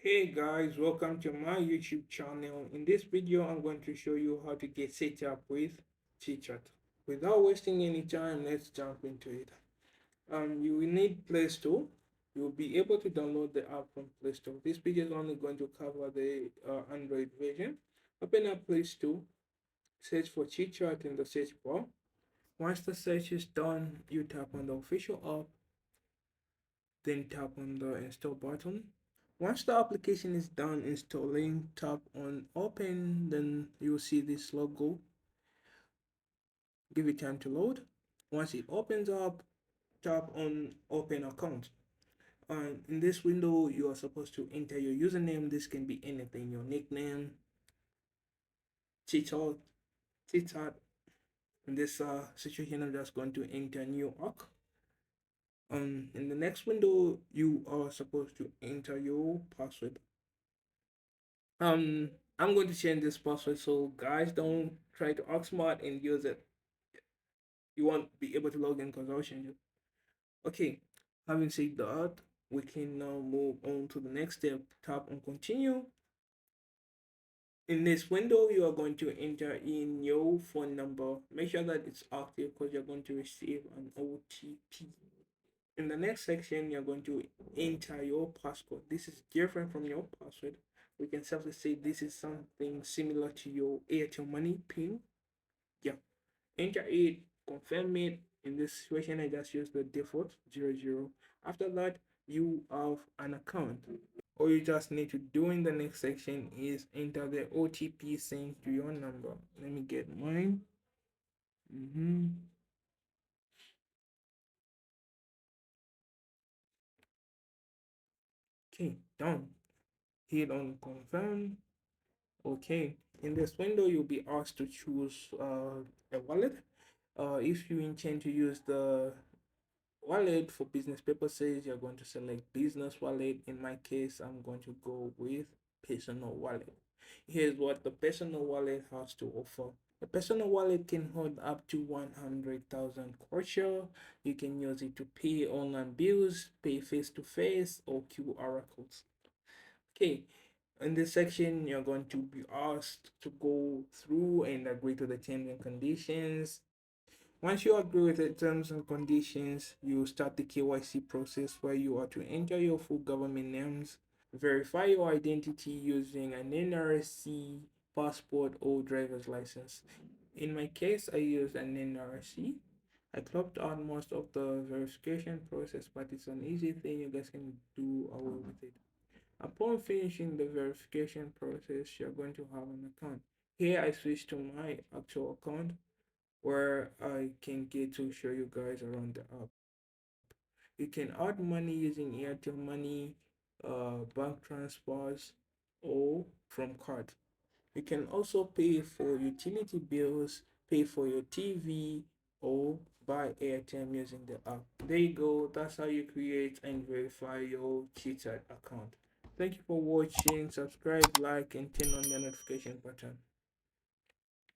Hey guys, welcome to my YouTube channel. In this video, I'm going to show you how to get set up with ChitChat. Without wasting any time, let's jump into it. You will need Play Store. You'll be able to download the app from Play Store. This video is only going to cover the Android version. Open up Play Store, search for ChitChat in the search bar. Once the search is done, you tap on the official app, then tap on the install button. Once the application is done installing, tap on open, then you'll see this logo. Give it time to load. Once it opens up, tap on open account. And in this window, you are supposed to enter your username. This can be anything, your nickname, chit chat. In this situation, I'm just going to enter New York. In the next window, you are supposed to enter your password. Um, I'm going to change this password so guys don't try to act smart and use it. You won't be able to log in because I'll change it. Okay, having said that, we can now move on to the next step. Tap on continue. In this window, you are going to enter in your phone number. Make sure that it's active because you're going to receive an OTP. In the next section, you're going to enter your passcode. This is different from your password. We can safely say this is something similar to your Airtel Money PIN. Yeah, enter it, confirm it. In this situation, I just use the default 00. After that, you have an account. All you just need to do in the next section is enter the OTP sent to your number. Let me get mine. Okay, done. Hit on confirm. Okay, in this window, you'll be asked to choose a wallet. If you intend to use the wallet for business purposes, you're going to select business wallet. In my case, I'm going to go with personal wallet. Here's what the personal wallet has to offer. The personal wallet can hold up to 100,000 kwacha. You can use it to pay online bills, pay face to face, or QR codes. Okay, in this section, you're going to be asked to go through and agree to the terms and conditions. Once you agree with the terms and conditions, you start the KYC process where you are to enter your full government names, verify your identity using an NRC, passport, or driver's license. In my case, I used an NRC. I clocked out most of the verification process, but it's an easy thing. You guys can do away with it. Upon finishing the verification process, you're going to have an account. Here I switch to my actual account where I can get to show you guys around the app. You can add money using Airtel Money, bank transfers, or from card. You can also pay for utility bills, pay for your TV, or buy airtime using the app. There you go. That's how you create and verify your ChitChat account. Thank you for watching. Subscribe, like, and turn on the notification button.